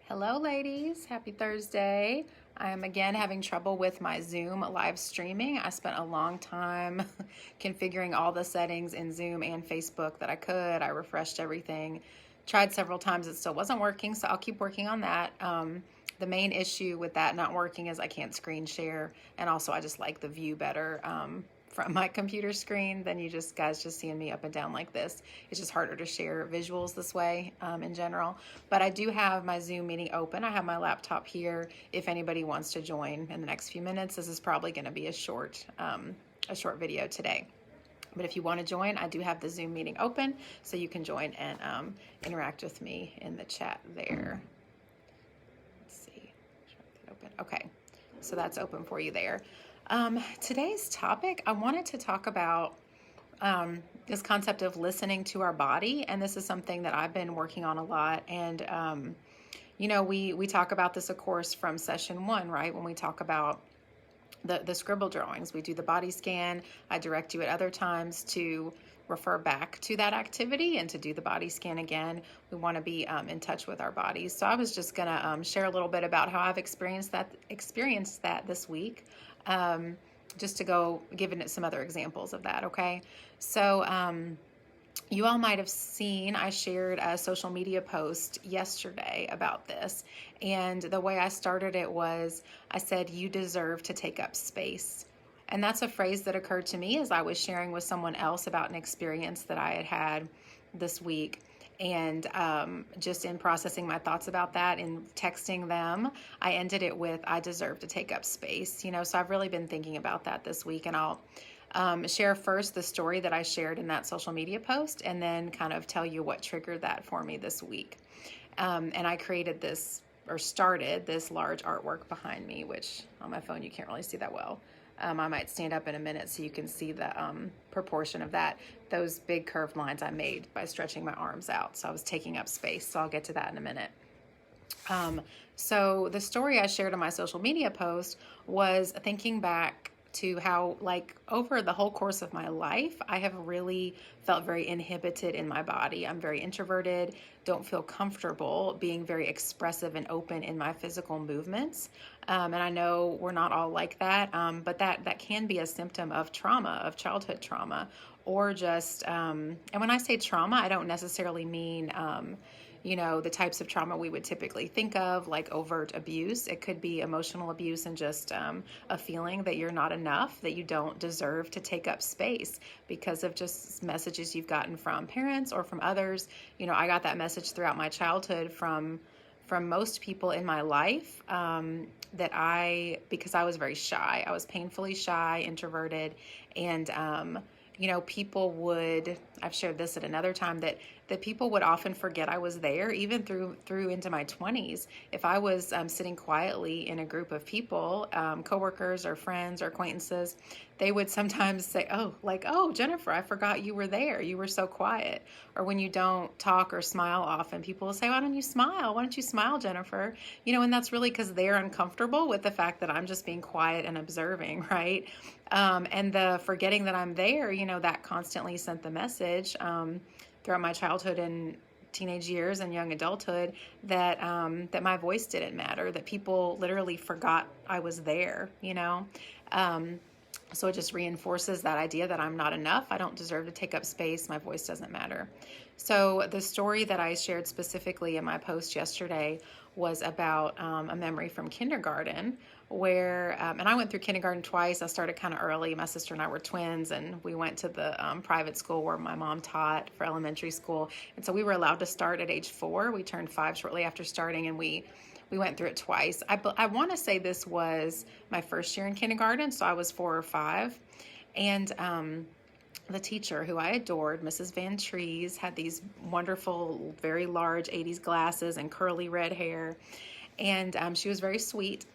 Hello ladies, happy Thursday. I am again having trouble with my Zoom live streaming. I spent a long time configuring all the settings in Zoom and Facebook that I could. I refreshed everything, tried several times, it still wasn't working, so I'll keep working on that. The main issue with that not working is I can't screen share, and also I just like the view better from my computer screen than you guys just seeing me up and down like this. It's just harder to share visuals this way in general. But I do have my Zoom meeting open. I have my laptop here if anybody wants to join in the next few minutes. This is probably going to be a short video today. But if you want to join, I do have the Zoom meeting open, so you can join and interact with me in the chat there. Let's see. Open. Okay, so that's open for you there. Today's topic, I wanted to talk about this concept of listening to our body, and this is something that I've been working on a lot. And we talk about this, of course, from session 1, right? When we talk about the scribble drawings, we do the body scan. I direct you at other times to refer back to that activity and to do the body scan again. We want to be in touch with our bodies. So I was just gonna share a little bit about how I've experienced that this week. Just to go giving it some other examples of that. Okay. So, you all might have seen, I shared a social media post yesterday about this. And the way I started it was, I said, you deserve to take up space. And that's a phrase that occurred to me as I was sharing with someone else about an experience that I had this week. And just in processing my thoughts about that and texting them, I ended it with, I deserve to take up space. So I've really been thinking about that this week, and I'll share first the story that I shared in that social media post, and then kind of tell you what triggered that for me this week. And I created this, or started this large artwork behind me, which on my phone you can't really see that well. I might stand up in a minute so you can see the proportion of that. Those big curved lines I made by stretching my arms out. So I was taking up space. So I'll get to that in a minute. So the story I shared on my social media post was thinking back to how, like, over the whole course of my life, I have really felt very inhibited in my body. I'm very introverted, don't feel comfortable being very expressive and open in my physical movements. And I know we're not all like that, but that can be a symptom of trauma, of childhood trauma, or just, and when I say trauma, I don't necessarily mean, the types of trauma we would typically think of, like overt abuse. It could be emotional abuse and just a feeling that you're not enough, that you don't deserve to take up space because of just messages you've gotten from parents or from others. I got that message throughout my childhood from most people in my life, because I was very shy. I was painfully shy, introverted, and people would, I've shared this at another time, that people would often forget I was there, even through into my 20s. If I was sitting quietly in a group of people, coworkers or friends or acquaintances, they would sometimes say, oh, Jennifer, I forgot you were there. You were so quiet. Or when you don't talk or smile often, people will say, why don't you smile? Why don't you smile, Jennifer? And that's really because they're uncomfortable with the fact that I'm just being quiet and observing, right? And the forgetting that I'm there, that constantly sent the message throughout my childhood and teenage years and young adulthood that my voice didn't matter, that people literally forgot I was there, So it just reinforces that idea that I'm not enough. I don't deserve to take up space. My voice doesn't matter. So the story that I shared specifically in my post yesterday was about a memory from kindergarten where, and I went through kindergarten twice. I started kind of early. My sister and I were twins, and we went to the private school where my mom taught for elementary school. And so we were allowed to start at age 4. We turned 5 shortly after starting, and we went through it twice. I want to say this was my first year in kindergarten, so I was 4 or 5. And the teacher, who I adored, Mrs. Van Trees, had these wonderful, very large 80s glasses and curly red hair. And she was very sweet.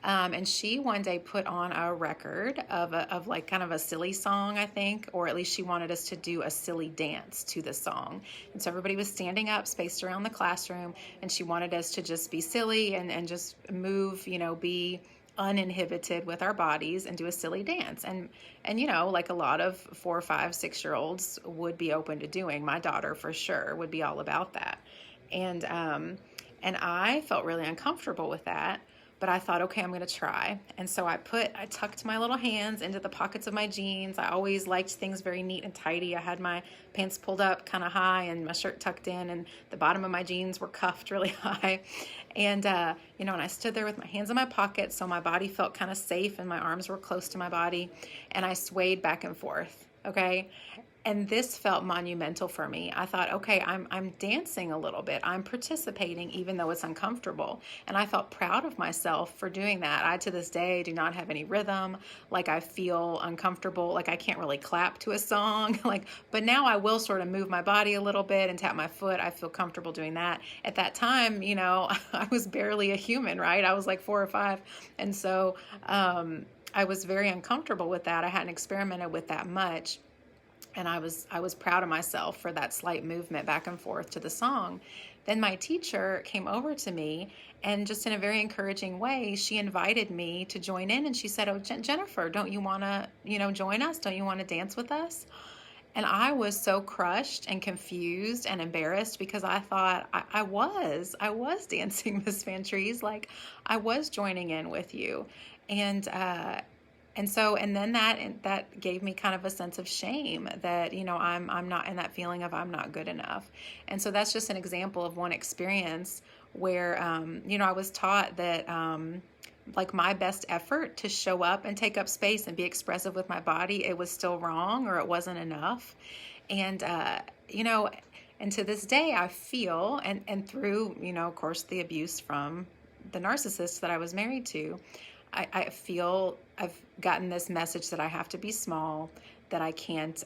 And she one day put on a record of like kind of a silly song, I think, or at least she wanted us to do a silly dance to the song. And so everybody was standing up, spaced around the classroom, and she wanted us to just be silly and just move, be uninhibited with our bodies and do a silly dance. And like a lot of 4, 5, 6-year-olds would be open to doing. My daughter for sure would be all about that. And And I felt really uncomfortable with that, but I thought, okay, I'm going to try. And so I tucked my little hands into the pockets of my jeans. I always liked things very neat and tidy. I had my pants pulled up kind of high and my shirt tucked in, and the bottom of my jeans were cuffed really high. And, and I stood there with my hands in my pockets, so my body felt kind of safe and my arms were close to my body, and I swayed back and forth. Okay. And this felt monumental for me. I thought, okay, I'm dancing a little bit. I'm participating even though it's uncomfortable. And I felt proud of myself for doing that. I, to this day, do not have any rhythm. Like, I feel uncomfortable. Like, I can't really clap to a song. But now I will sort of move my body a little bit and tap my foot. I feel comfortable doing that. At that time, I was barely a human, right? I was like 4 or 5. And so I was very uncomfortable with that. I hadn't experimented with that much. And I was proud of myself for that slight movement back and forth to the song. Then my teacher came over to me, and just in a very encouraging way, she invited me to join in. And she said, "Oh, Jennifer, don't you want to, join us? Don't you want to dance with us?" And I was so crushed and confused and embarrassed, because I thought I was dancing, Miss Van Trees. Like, I was joining in with you. And then that gave me kind of a sense of shame that, I'm not in that feeling of I'm not good enough. And so that's just an example of one experience where, I was taught that, like, my best effort to show up and take up space and be expressive with my body, it was still wrong, or it wasn't enough. And, and to this day I feel, and through, of course, the abuse from the narcissist that I was married to, I feel I've gotten this message that I have to be small, that I can't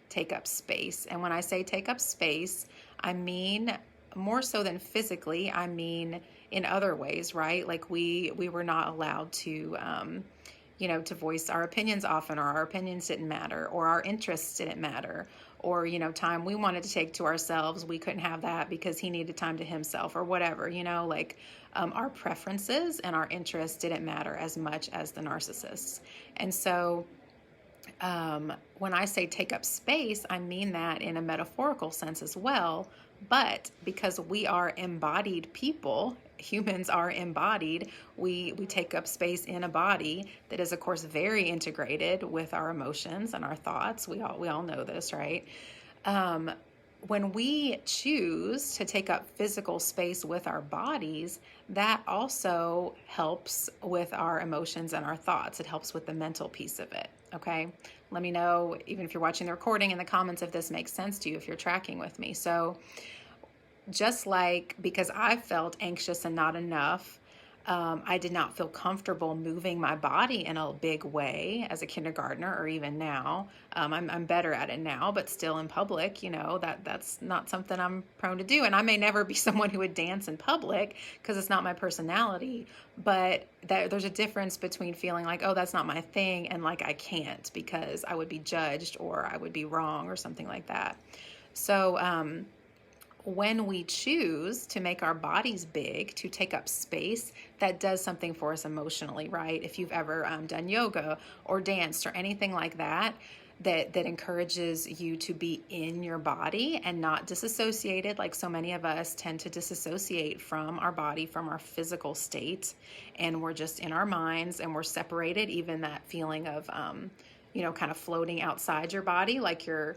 take up space. And when I say take up space, I mean more so than physically. I mean in other ways, right? Like, we were not allowed to, to voice our opinions often, or our opinions didn't matter, or our interests didn't matter, or, time we wanted to take to ourselves, we couldn't have that because he needed time to himself, or whatever, our preferences and our interests didn't matter as much as the narcissists. And so when I say take up space, I mean that in a metaphorical sense as well. But because we are embodied people, humans are embodied, we take up space in a body that is, of course, very integrated with our emotions and our thoughts. We all know this, right? When we choose to take up physical space with our bodies, that also helps with our emotions and our thoughts. It helps with the mental piece of it, okay? Let me know, even if you're watching the recording, in the comments if this makes sense to you, if you're tracking with me. So just like, because I felt anxious and not enough, I did not feel comfortable moving my body in a big way as a kindergartner, or even now. I'm better at it now, but still in public, that's not something I'm prone to do. And I may never be someone who would dance in public because it's not my personality, but there's a difference between feeling like, oh, that's not my thing, and like, I can't because I would be judged or I would be wrong or something like that. So, when we choose to make our bodies big, to take up space, that does something for us emotionally, right? If you've ever done yoga or danced or anything like that, that encourages you to be in your body and not disassociated. Like, so many of us tend to disassociate from our body, from our physical state, and we're just in our minds and we're separated. Even that feeling of, kind of floating outside your body, like you're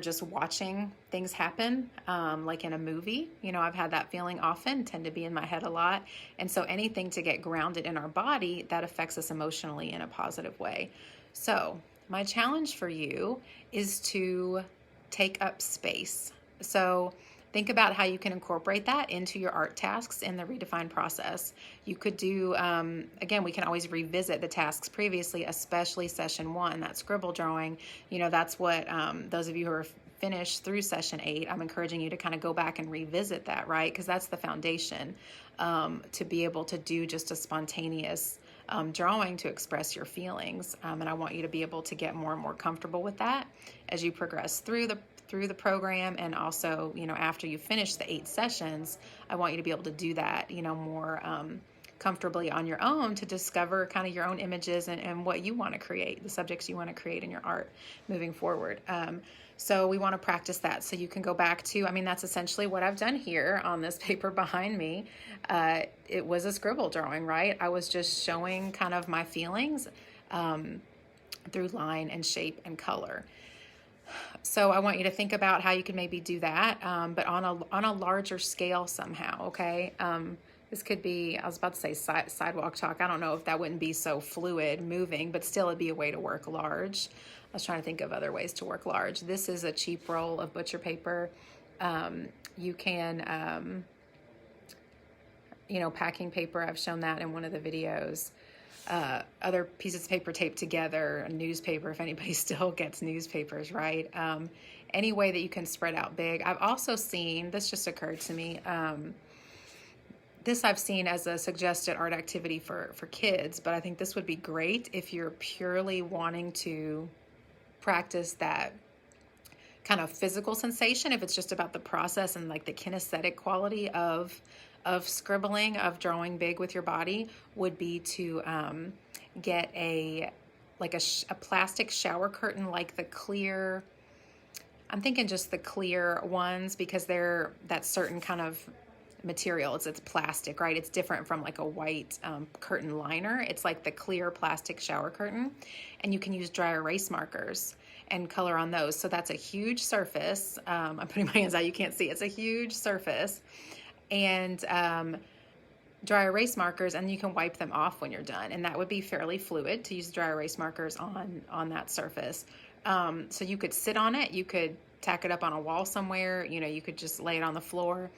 just watching things happen, like in a movie. I've had that feeling often, tend to be in my head a lot. And so anything to get grounded in our body, that affects us emotionally in a positive way. So my challenge for you is to take up space. So think about how you can incorporate that into your art tasks in the redefined process. You could do, again, we can always revisit the tasks previously, especially session 1, that scribble drawing. That's what, those of you who are finished through session 8, I'm encouraging you to kind of go back and revisit that, right? Because that's the foundation, to be able to do just a spontaneous drawing to express your feelings. And I want you to be able to get more and more comfortable with that as you progress through the program. And also, after you finish the 8 sessions, I want you to be able to do that, more comfortably on your own to discover kind of your own images and what you want to create, the subjects you want to create in your art moving forward. So we want to practice that. So you can go back to, I mean, that's essentially what I've done here on this paper behind me. It was a scribble drawing, right? I was just showing kind of my feelings through line and shape and color. So I want you to think about how you can maybe do that, but on a larger scale somehow, okay? This could be, I was about to say sidewalk chalk. I don't know if that wouldn't be so fluid moving, but still it'd be a way to work large. I was trying to think of other ways to work large. This is a cheap roll of butcher paper. You can, packing paper. I've shown that in one of the videos. Other pieces of paper taped together, a newspaper, if anybody still gets newspapers, right? Any way that you can spread out big. I've also seen, this just occurred to me, this I've seen as a suggested art activity for kids, but I think this would be great if you're purely wanting to practice that kind of physical sensation, if it's just about the process and like the kinesthetic quality of scribbling, of drawing big with your body, would be to get a plastic shower curtain, like the clear, I'm thinking just the clear ones, because they're that certain kind of material. It's plastic, right? It's different from like a white curtain liner. It's like the clear plastic shower curtain, and you can use dry erase markers and color on those. So that's a huge surface. I'm putting my hands out, you can't see. It's a huge surface, and dry erase markers, and you can wipe them off when you're done, and that would be fairly fluid to use dry erase markers on that surface. So you could sit on it, you could tack it up on a wall somewhere, you could just lay it on the floor.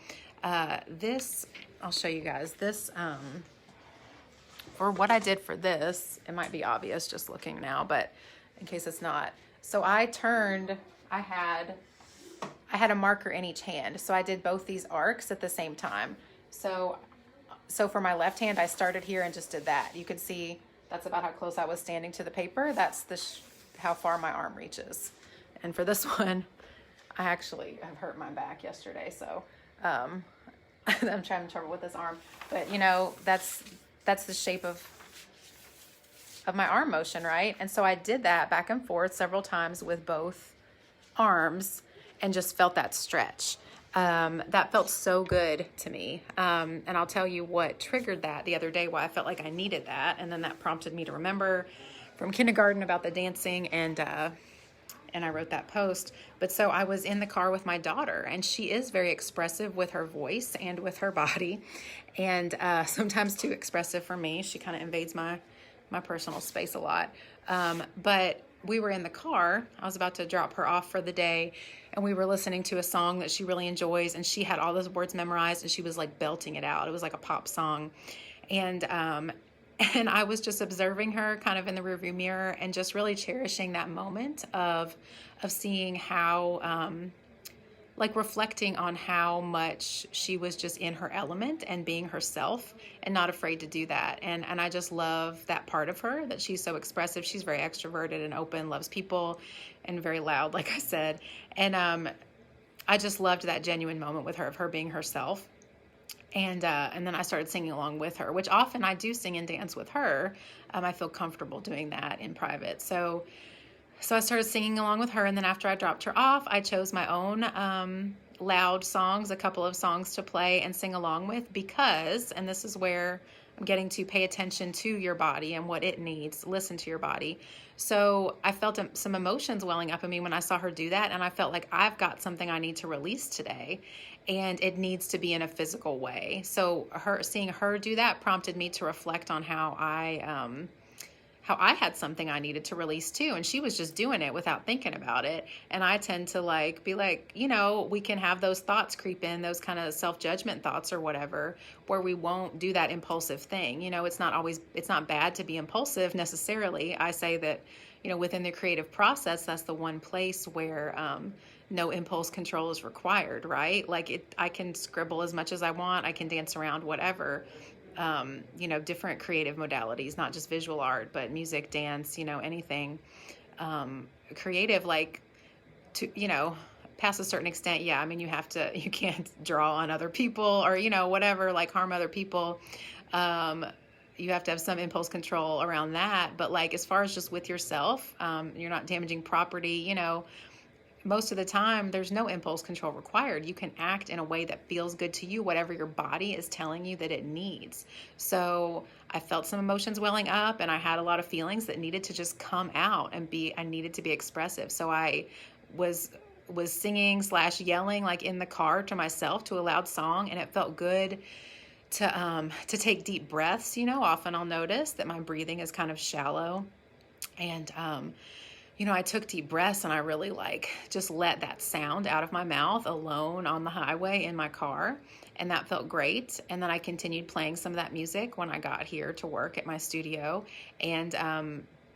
This, I'll show you guys this, for what I did for this, it might be obvious just looking now, but in case it's not. So I had a marker in each hand. So I did both these arcs at the same time. So for my left hand, I started here and just did that. You can see that's about how close I was standing to the paper. That's how far my arm reaches. And for this one, I actually have hurt my back yesterday, so I'm having trouble with this arm. But that's the shape of my arm motion, right? And so I did that back and forth several times with both arms and just felt that stretch. That felt so good to me. And I'll tell you what triggered that the other day, why I felt like I needed that. And then that prompted me to remember from kindergarten about the dancing, and I wrote that post. But so I was in the car with my daughter, and she is very expressive with her voice and with her body, and sometimes too expressive for me. She kind of invades my personal space a lot. But we were in the car. I was about to drop her off for the day, and we were listening to a song that she really enjoys, and she had all those words memorized, and she was like belting it out. It was like a pop song. And I was just observing her kind of in the rearview mirror and just really cherishing that moment of seeing how, like reflecting on how much she was just in her element and being herself and not afraid to do that. And I just love that part of her, that she's so expressive. She's very extroverted and open, loves people, and very loud, like I said. And I just loved that genuine moment with her, of her being herself. And then I started singing along with her, which often I do sing and dance with her. I feel comfortable doing that in private. So I started singing along with her. And then after I dropped her off, I chose my own loud songs, a couple of songs to play and sing along with, because, and this is where I'm getting to, pay attention to your body and what it needs. Listen to your body. So I felt some emotions welling up in me when I saw her do that. And I felt like I've got something I need to release today, and it needs to be in a physical way. So seeing her do that prompted me to reflect on how I had something I needed to release too. And she was just doing it without thinking about it. And I tend to be like, we can have those thoughts creep in, those kind of self-judgment thoughts or whatever, where we won't do that impulsive thing. It's not bad to be impulsive necessarily. I say that, within the creative process, that's the one place where, no impulse control is required, right? I can scribble as much as I want. I can dance around, whatever. Different creative modalities, not just visual art, but music, dance, anything creative, past a certain extent. Yeah. I mean, you can't draw on other people or, whatever, harm other people. You have to have some impulse control around that. But like, as far as just with yourself, you're not damaging property, most of the time there's no impulse control required. You can act in a way that feels good to you, whatever your body is telling you that it needs. So I felt some emotions welling up, and I had a lot of feelings that needed to just come out and I needed to be expressive. So I was singing / yelling like in the car to myself to a loud song, and it felt good to take deep breaths. Often I'll notice that my breathing is kind of shallow, and I took deep breaths, and I really just let that sound out of my mouth alone on the highway in my car. And that felt great. And then I continued playing some of that music when I got here to work at my studio. And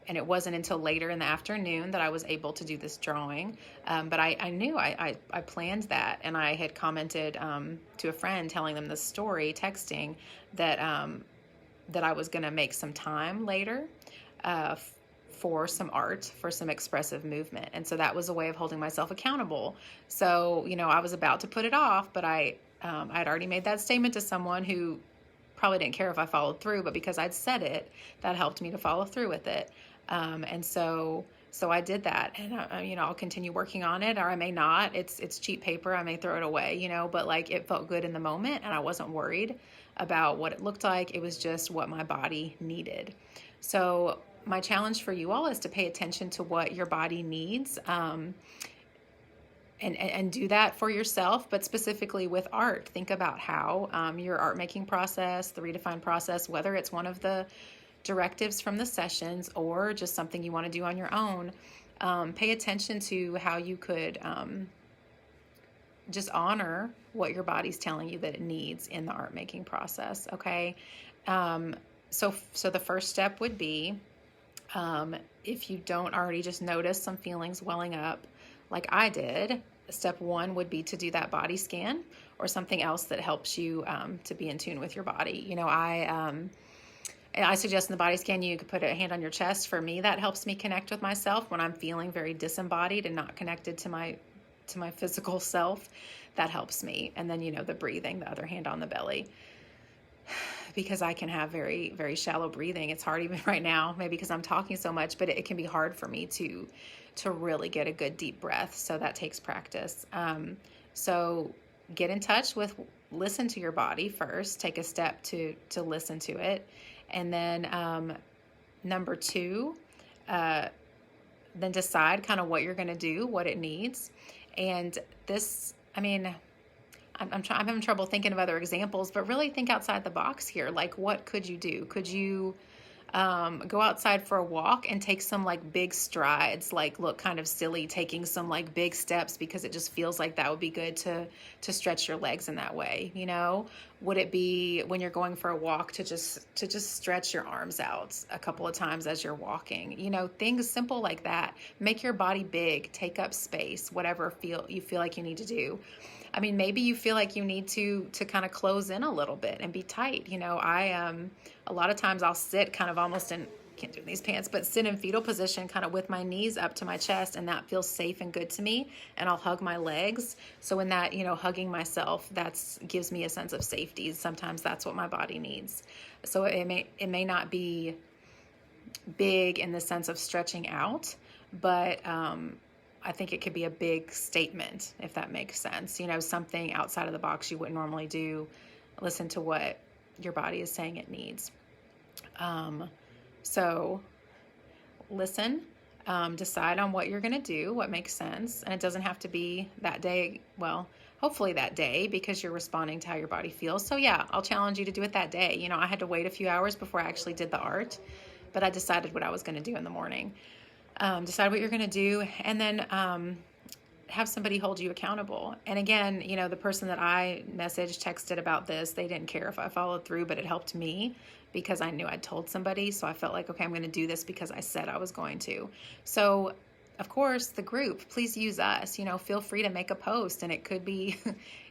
it wasn't until later in the afternoon that I was able to do this drawing. But I knew I planned that. And I had commented to a friend telling them the story, texting, that I was going to make some time later for some art, for some expressive movement. And so that was a way of holding myself accountable. So, I was about to put it off, but I'd already made that statement to someone who probably didn't care if I followed through, but because I'd said it, that helped me to follow through with it. And so I did that, and I'll continue working on it, or I may not. It's cheap paper. I may throw it away, but it felt good in the moment, and I wasn't worried about what it looked like. It was just what my body needed. So my challenge for you all is to pay attention to what your body needs, and do that for yourself, but specifically with art. Think about how your art making process, the redefined process, whether it's one of the directives from the sessions or just something you want to do on your own, pay attention to how you could just honor what your body's telling you that it needs in the art making process. Okay. So the first step would be, if you don't already just notice some feelings welling up like I did, step one would be to do that body scan or something else that helps you to be in tune with your body. I suggest in the body scan, you could put a hand on your chest. For me, that helps me connect with myself when I'm feeling very disembodied and not connected to my physical self. That helps me. And then, the breathing, the other hand on the belly, because I can have very, very shallow breathing. It's hard even right now, maybe because I'm talking so much, but it can be hard for me to really get a good deep breath. So that takes practice. So get in touch with, listen to your body first, take a step to listen to it. And then number two, then decide kind of what you're going to do, what it needs. And this, I'm having trouble thinking of other examples, but really think outside the box here. Like, what could you do? Could you go outside for a walk and take some big strides, look kind of silly, taking some big steps, because it just feels like that would be good to stretch your legs in that way. Would it be when you're going for a walk to just stretch your arms out a couple of times as you're walking? Things simple like that. Make your body big, take up space, whatever you feel like you need to do. Maybe you feel like you need to kind of close in a little bit and be tight. A lot of times I'll sit kind of almost in, can't do these pants, but sit in fetal position kind of with my knees up to my chest, and that feels safe and good to me. And I'll hug my legs. So in that, hugging myself, gives me a sense of safety. Sometimes that's what my body needs. So it may not be big in the sense of stretching out, but I think it could be a big statement, if that makes sense. Something outside of the box you wouldn't normally do. Listen to what your body is saying it needs. So listen, decide on what you're going to do, what makes sense. And it doesn't have to be that day. Well, hopefully that day, because you're responding to how your body feels. So yeah, I'll challenge you to do it that day. I had to wait a few hours before I actually did the art, but I decided what I was going to do in the morning. Decide what you're going to do, and then have somebody hold you accountable. And again, the person that I texted about this, they didn't care if I followed through, but it helped me because I knew I'd told somebody. So I felt like, okay, I'm going to do this because I said I was going to. So of course, the group, please use us. Feel free to make a post, and it could be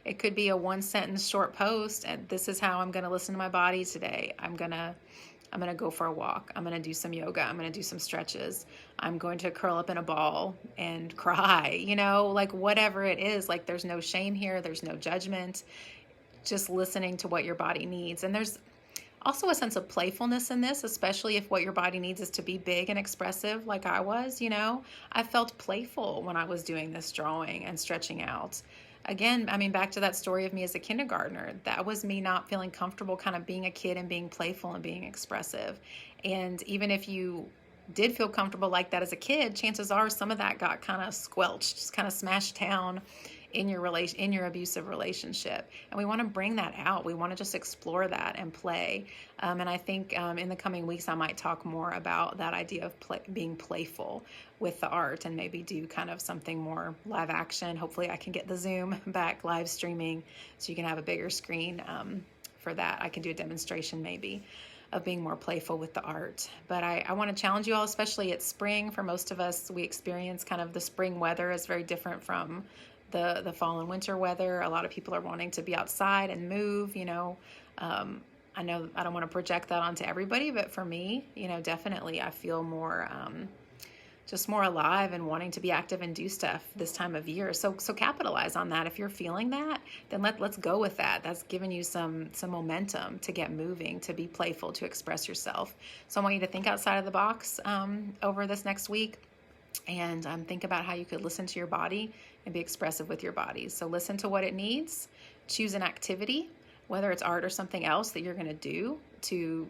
a 1-sentence short post. And this is how I'm going to listen to my body today. I'm going to go for a walk. I'm going to do some yoga. I'm going to do some stretches. I'm going to curl up in a ball and cry, whatever it is. There's no shame here. There's no judgment. Just listening to what your body needs. And Also a sense of playfulness in this, especially if what your body needs is to be big and expressive like I was, you know. I felt playful when I was doing this drawing and stretching out. Again, I mean, back to that story of me as a kindergartner, that was me not feeling comfortable kind of being a kid and being playful and being expressive. And even if you did feel comfortable like that as a kid, chances are some of that got kind of squelched, just kind of smashed down in your abusive relationship. And we want to bring that out. We want to just explore that and play. And I think in the coming weeks I might talk more about that idea of being playful with the art, and maybe do kind of something more live action. Hopefully I can get the Zoom back live streaming so you can have a bigger screen for that. I can do a demonstration maybe of being more playful with the art. But I want to challenge you all, especially it's spring. For most of us, we experience kind of the spring weather is very different from the fall and winter weather. A lot of people are wanting to be outside and move, you know. I know I don't want to project that onto everybody, but for me, you know, definitely I feel more just more alive and wanting to be active and do stuff this time of year. So capitalize on that. If you're feeling that, then let's go with that. That's giving you some momentum to get moving, to be playful, to express yourself. So I want you to think outside of the box over this next week, and think about how you could listen to your body and be expressive with your body. So listen to what it needs, choose an activity, whether it's art or something else that you're going to do to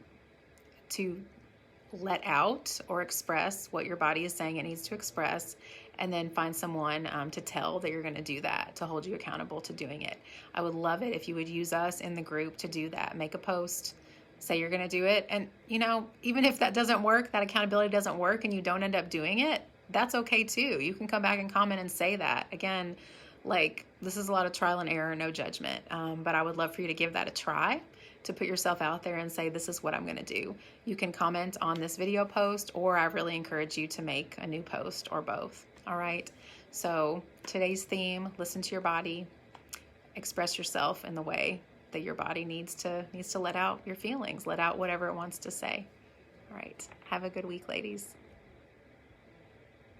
let out or express what your body is saying it needs to express, and then find someone to tell that you're going to do that, to hold you accountable to doing it. I would love it if you would use us in the group to do that. Make a post, say you're going to do it. And, you know, even if that doesn't work, that accountability doesn't work, and you don't end up doing it, that's okay too. You can come back and comment and say that. Again, like, this is a lot of trial and error, no judgment. But I would love for you to give that a try, to put yourself out there and say, this is what I'm going to do. You can comment on this video post, or I really encourage you to make a new post, or both. All right. So today's theme, listen to your body, express yourself in the way that your body needs to let out your feelings, let out whatever it wants to say. All right. Have a good week, ladies.